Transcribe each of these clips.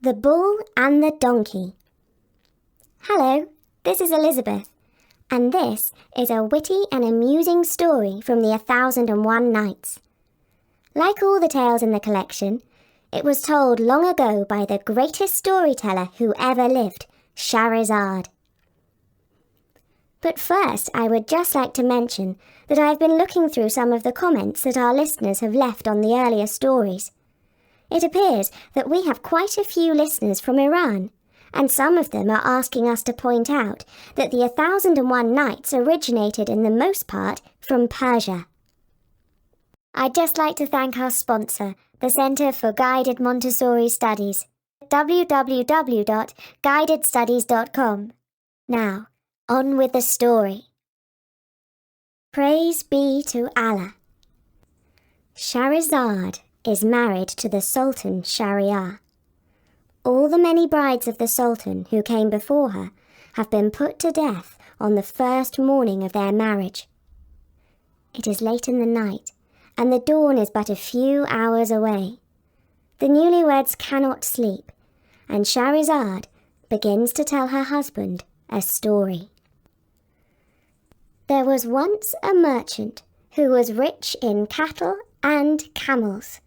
The Bull and the Donkey. Hello, this is Elizabeth, and this is a witty and amusing story from the 1001 Nights. Like all the tales in the collection, it was told long ago by the greatest storyteller who ever lived, Shahrazad. But first, I would just like to mention that I have been looking through some of the comments that our listeners have left on the earlier stories. It appears that we have quite a few listeners from Iran, and some of them are asking us to point out that the 1001 Nights originated in the most part from Persia. I'd just like to thank our sponsor, the Centre for Guided Montessori Studies, www.guidedstudies.com. Now, on with the story. Praise be to Allah. Shahrazad is married to the Sultan Shahryar. All the many brides of the Sultan who came before her have been put to death on the first morning of their marriage. It is late in the night, and the dawn is but a few hours away. The newlyweds cannot sleep, and Shahrazad begins to tell her husband a story. There was once a merchant who was rich in cattle and camels.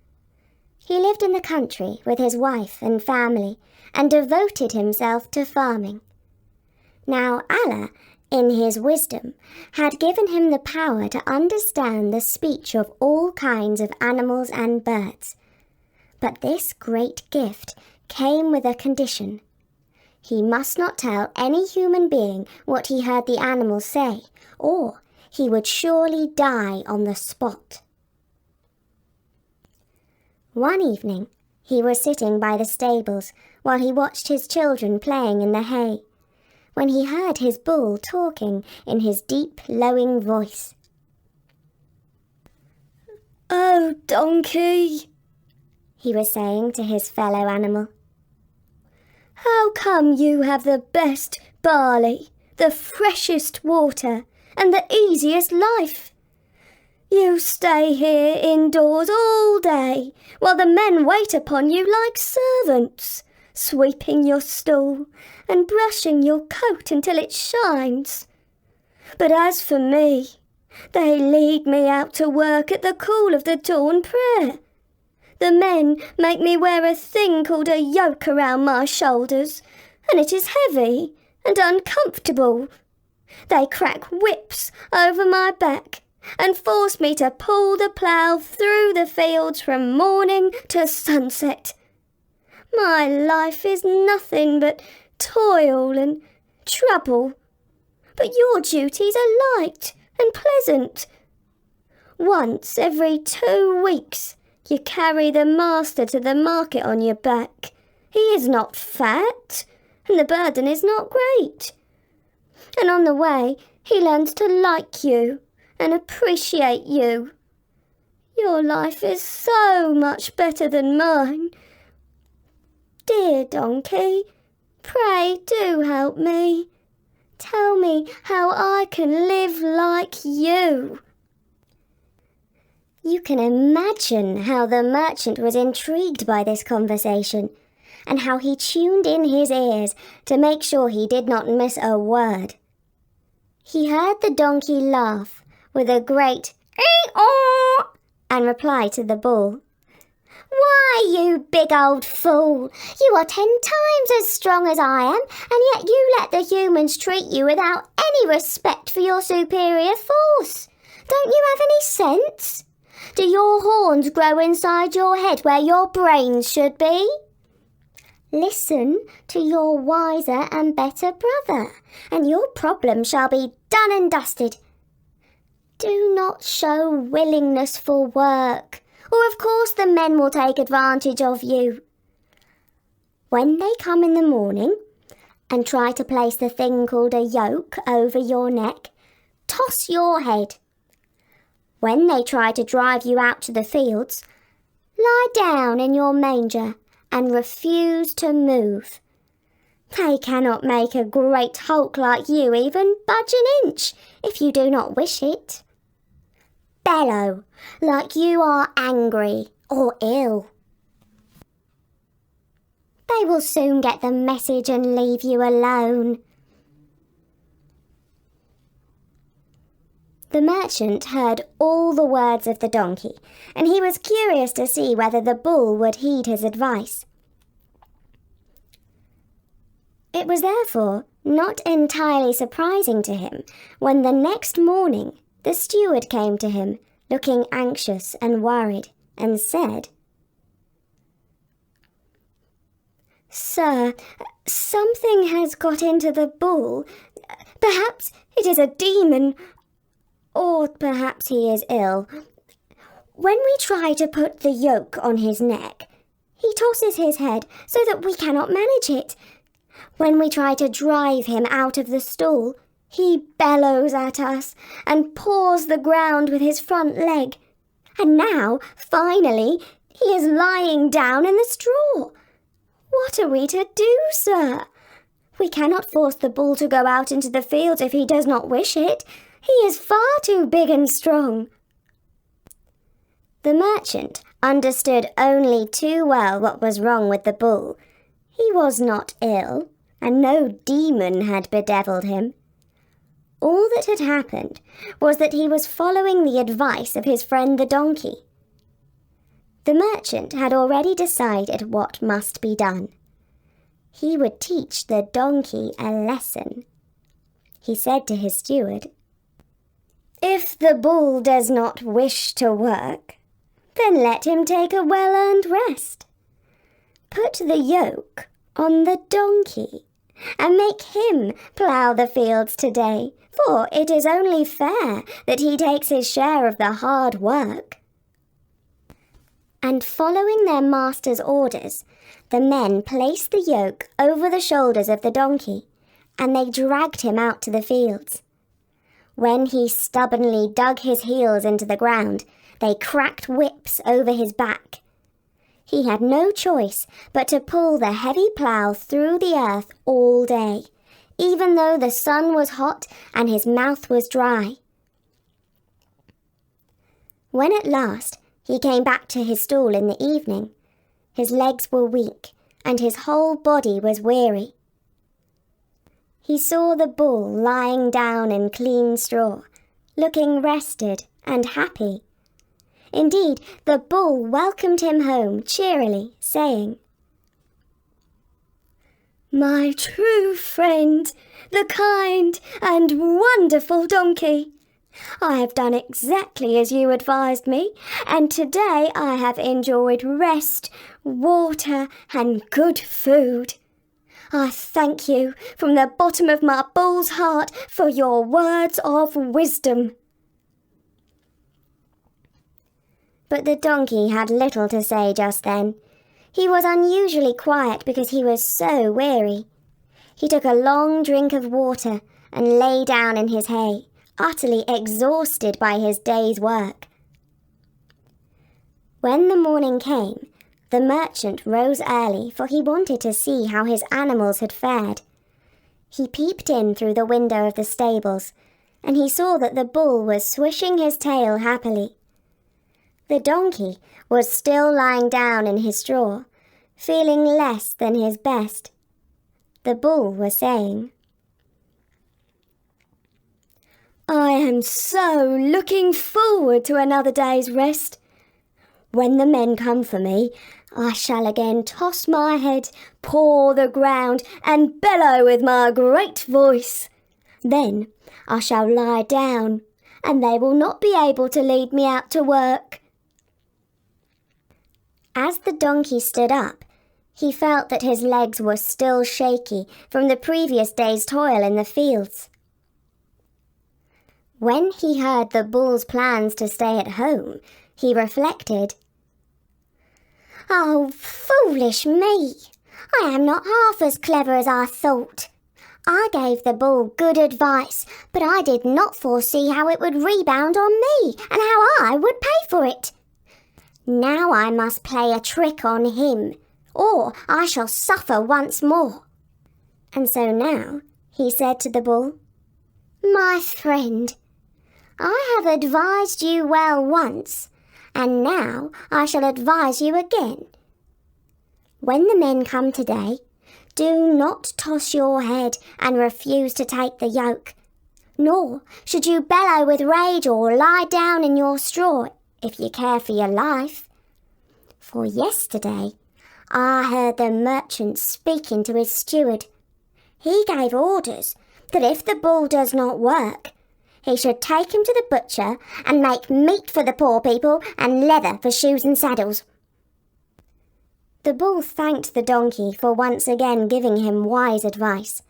He lived in the country with his wife and family and devoted himself to farming. Now Allah, in his wisdom, had given him the power to understand the speech of all kinds of animals and birds. But this great gift came with a condition. He must not tell any human being what he heard the animals say, or he would surely die on the spot. One evening, he was sitting by the stables while he watched his children playing in the hay, when he heard his bull talking in his deep, lowing voice. "Oh, donkey," he was saying to his fellow animal, "how come you have the best barley, the freshest water, and the easiest life? You stay here indoors all day, while the men wait upon you like servants, sweeping your stall and brushing your coat until it shines. But as for me, they lead me out to work at the call of the dawn prayer. The men make me wear a thing called a yoke around my shoulders, and it is heavy and uncomfortable. They crack whips over my back and force me to pull the plough through the fields from morning to sunset. My life is nothing but toil and trouble, but your duties are light and pleasant. Once every 2 weeks you carry the master to the market on your back. He is not fat, and the burden is not great. And on the way he learns to like you and appreciate you. Your life is so much better than mine. Dear donkey, pray do help me. Tell me how I can live like you." You can imagine how the merchant was intrigued by this conversation, and how he tuned in his ears to make sure he did not miss a word. He heard the donkey laugh with a great "ee-aw" and reply to the bull, "Why, you big old fool, you are 10 times as strong as I am, and yet you let the humans treat you without any respect for your superior force. Don't you have any sense? Do your horns grow inside your head where your brains should be? Listen to your wiser and better brother, and your problem shall be done and dusted. Do not show willingness for work, or of course the men will take advantage of you. When they come in the morning and try to place the thing called a yoke over your neck, toss your head. When they try to drive you out to the fields, lie down in your manger and refuse to move. They cannot make a great hulk like you even budge an inch if you do not wish it. Bellow like you are angry or ill. They They will soon get the message and leave you alone." The merchant heard all the words of the donkey, and he was curious to see whether the bull would heed his advice. It was therefore not entirely surprising to him when the next morning the steward came to him, looking anxious and worried, and said, "Sir, something has got into the bull. Perhaps it is a demon, or perhaps he is ill. When we try to put the yoke on his neck, he tosses his head so that we cannot manage it. When we try to drive him out of the stall, he bellows at us and paws the ground with his front leg. And now, finally, he is lying down in the straw. What are we to do, sir? We cannot force the bull to go out into the fields if he does not wish it. He is far too big and strong." The merchant understood only too well what was wrong with the bull. He was not ill, and no demon had bedevilled him. All that had happened was that he was following the advice of his friend the donkey. The merchant had already decided what must be done. He would teach the donkey a lesson. He said to his steward, "If the bull does not wish to work, then let him take a well-earned rest. Put the yoke on the donkey and make him plough the fields today, for it is only fair that he takes his share of the hard work." And following their master's orders, the men placed the yoke over the shoulders of the donkey, and they dragged him out to the fields. When he stubbornly dug his heels into the ground, they cracked whips over his back. He had no choice but to pull the heavy plough through the earth all day, even though the sun was hot and his mouth was dry. When at last he came back to his stall in the evening, his legs were weak and his whole body was weary. He saw the bull lying down in clean straw, looking rested and happy. Indeed, the bull welcomed him home cheerily, saying, "My true friend, the kind and wonderful donkey, I have done exactly as you advised me, and today I have enjoyed rest, water, and good food. I thank you from the bottom of my bull's heart for your words of wisdom." But the donkey had little to say just then. He was unusually quiet because he was so weary. He took a long drink of water and lay down in his hay, utterly exhausted by his day's work. When the morning came, the merchant rose early, for he wanted to see how his animals had fared. He peeped in through the window of the stables, and he saw that the bull was swishing his tail happily. The donkey was still lying down in his straw, feeling less than his best. The bull was saying, "I am so looking forward to another day's rest. When the men come for me, I shall again toss my head, paw the ground, and bellow with my great voice. Then I shall lie down, and they will not be able to lead me out to work." As the donkey stood up, he felt that his legs were still shaky from the previous day's toil in the fields. When he heard the bull's plans to stay at home, he reflected, "Oh, foolish me! I am not half as clever as I thought. I gave the bull good advice, but I did not foresee how it would rebound on me and how I would pay for it. Now I must play a trick on him, or I shall suffer once more." And so now he said to the bull, "My friend, I have advised you well once, and now I shall advise you again. When the men come today, do not toss your head and refuse to take the yoke, nor should you bellow with rage or lie down in your straw if you care for your life. For yesterday I heard the merchant speaking to his steward. He gave orders that if the bull does not work, he should take him to the butcher and make meat for the poor people and leather for shoes and saddles. The bull thanked the donkey for once again giving him wise advice,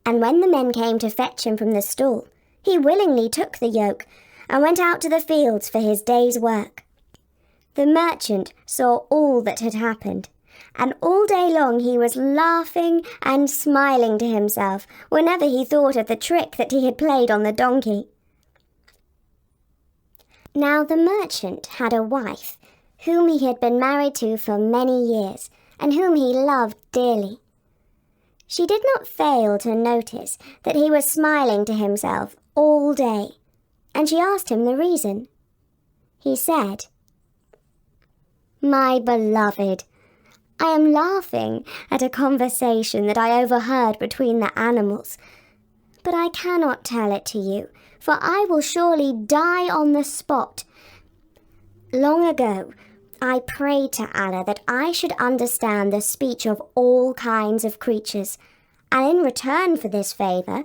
and when the men came to fetch him from the stall, he willingly took the yoke and went out to the fields for his day's work. The merchant saw all that had happened, and all day long he was laughing and smiling to himself whenever he thought of the trick that he had played on the donkey. Now the merchant had a wife whom he had been married to for many years, and whom he loved dearly. She did not fail to notice that he was smiling to himself all day, and she asked him the reason. He said, "My beloved, I am laughing at a conversation that I overheard between the animals, but I cannot tell it to you, for I will surely die on the spot. Long ago, I prayed to Allah that I should understand the speech of all kinds of creatures, and in return for this favour,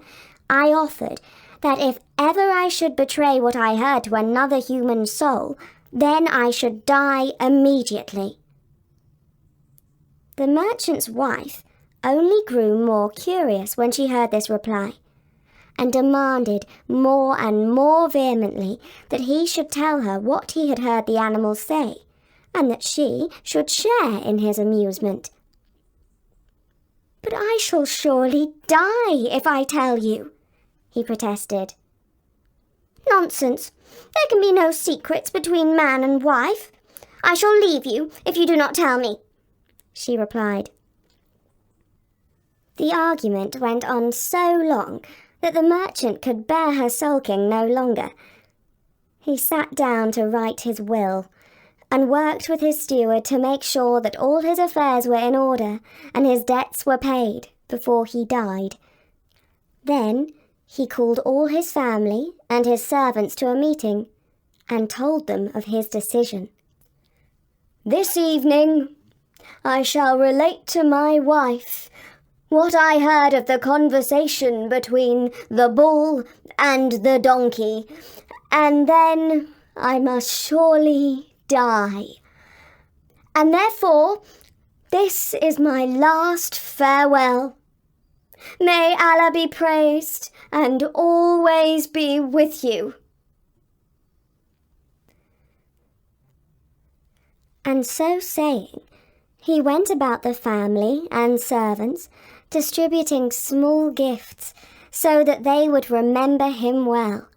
I offered that if ever I should betray what I heard to another human soul, then I should die immediately." The merchant's wife only grew more curious when she heard this reply, and demanded more and more vehemently that he should tell her what he had heard the animals say, and that she should share in his amusement. "But I shall surely die if I tell you," he protested. "Nonsense! There can be no secrets between man and wife. I shall leave you if you do not tell me," she replied. The argument went on so long that the merchant could bear her sulking no longer. He sat down to write his will, and worked with his steward to make sure that all his affairs were in order and his debts were paid before he died. Then he called all his family and his servants to a meeting and told them of his decision. "This evening I shall relate to my wife what I heard of the conversation between the bull and the donkey, and then I must surely die. And therefore, this is my last farewell. May Allah be praised and always be with you." And so saying, he went about the family and servants, distributing small gifts so that they would remember him well.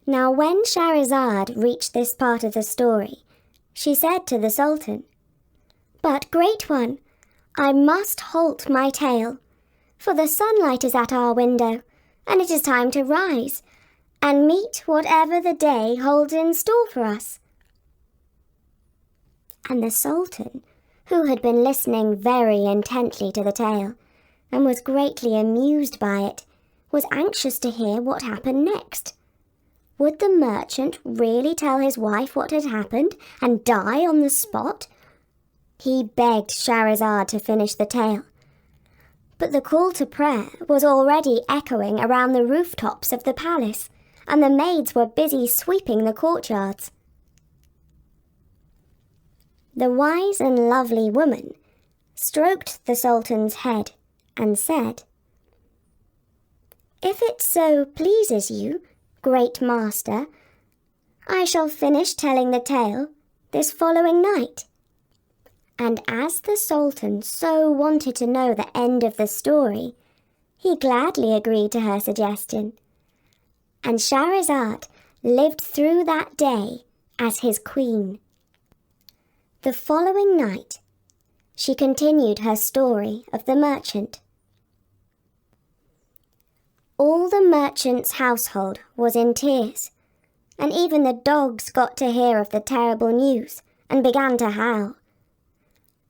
Now when Shahrazad reached this part of the story, she said to the Sultan, "But, Great One, I must halt my tale, for the sunlight is at our window, and it is time to rise and meet whatever the day holds in store for us." And the Sultan, who had been listening very intently to the tale, and was greatly amused by it, was anxious to hear what happened next. Would the merchant really tell his wife what had happened and die on the spot? He begged Shahrazad to finish the tale, but the call to prayer was already echoing around the rooftops of the palace, and the maids were busy sweeping the courtyards. The wise and lovely woman stroked the Sultan's head and said, "If it so pleases you, Great Master, I shall finish telling the tale this following night." And as the Sultan so wanted to know the end of the story, he gladly agreed to her suggestion, and Shahrazad lived through that day as his queen. The following night, she continued her story of the merchant. All the merchant's household was in tears, and even the dogs got to hear of the terrible news and began to howl.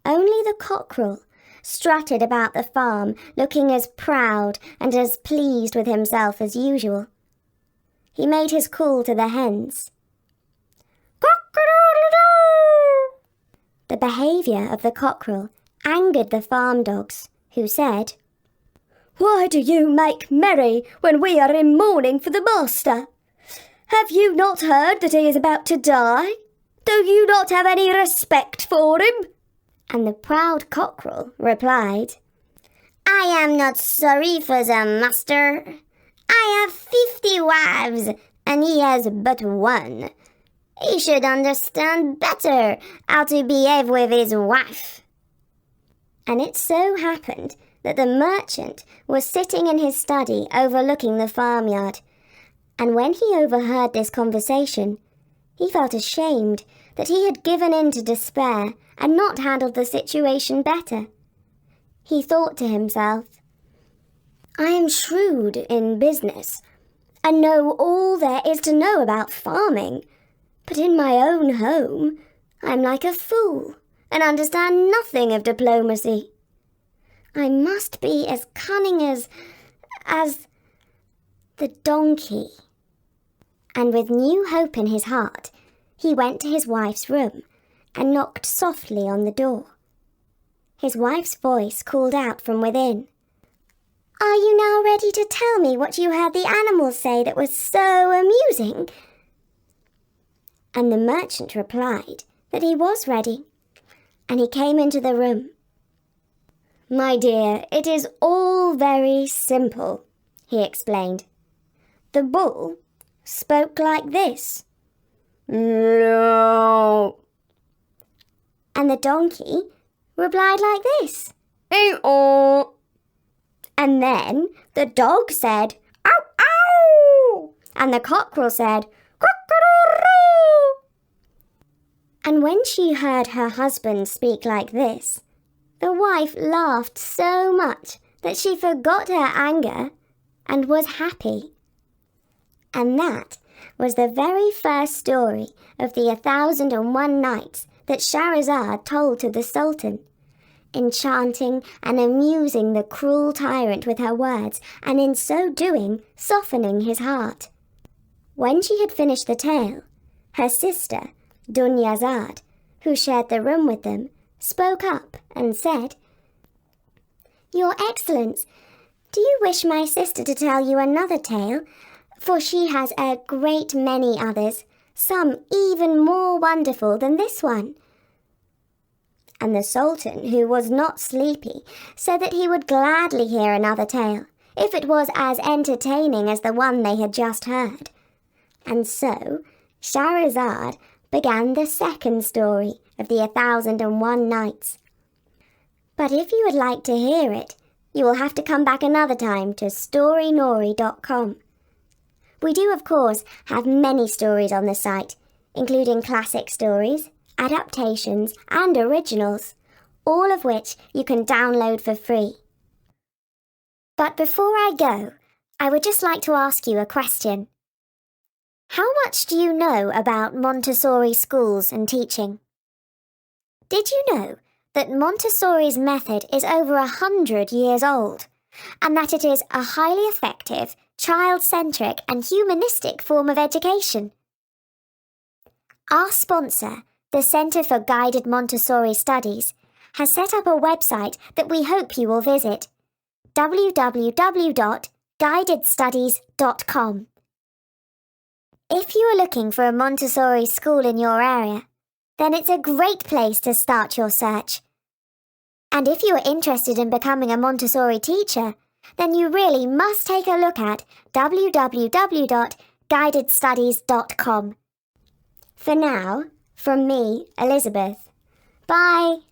Only the cockerel strutted about the farm, looking as proud and as pleased with himself as usual. He made his call to the hens. Cock-a-doodle-doo! The behaviour of the cockerel angered the farm dogs, who said, "Why do you make merry when we are in mourning for the master? Have you not heard that he is about to die? Do you not have any respect for him?" And the proud cockerel replied, "I am not sorry for the master. I have 50 wives, and he has but one. He should understand better how to behave with his wife." And it so happened that the merchant was sitting in his study overlooking the farmyard, and when he overheard this conversation, he felt ashamed that he had given in to despair and not handled the situation better. He thought to himself, "I am shrewd in business and know all there is to know about farming, but in my own home I'm like a fool and understand nothing of diplomacy. I must be as cunning as the donkey." And with new hope in his heart, he went to his wife's room and knocked softly on the door. His wife's voice called out from within, "Are you now ready to tell me what you heard the animals say that was so amusing?" And the merchant replied that he was ready, and he came into the room. "My dear, it is all very simple," he explained. "The bull spoke like this, 'No.' And the donkey replied like this, 'Ee-oh.' And then the dog said, 'Ow, ow!' And the cockerel said, 'Cock-a-doodle-doo!' And when she heard her husband speak like this, the wife laughed so much that she forgot her anger and was happy. And that was the very first story of the 1,001 Nights that Shahrazad told to the Sultan, enchanting and amusing the cruel tyrant with her words, and in so doing softening his heart. When she had finished the tale, her sister, Dunyazad, who shared the room with them, spoke up and said, "Your Excellence, do you wish my sister to tell you another tale? For she has a great many others, some even more wonderful than this one." And the Sultan, who was not sleepy, said that he would gladly hear another tale, if it was as entertaining as the one they had just heard. And so Shahrazad began the second story of the 1,001 Nights. But if you would like to hear it, you will have to come back another time to storynori.com. We do, of course, have many stories on the site, including classic stories, adaptations, and originals, all of which you can download for free. But before I go, I would just like to ask you a question. How much do you know about Montessori schools and teaching? Did you know that Montessori's method is over 100 years old, and that it is a highly effective, child-centric and humanistic form of education? Our sponsor, the Centre for Guided Montessori Studies, has set up a website that we hope you will visit, www.guidedstudies.com. If you are looking for a Montessori school in your area, then it's a great place to start your search. And if you are interested in becoming a Montessori teacher, then you really must take a look at www.guidedstudies.com. For now, from me, Elizabeth. Bye!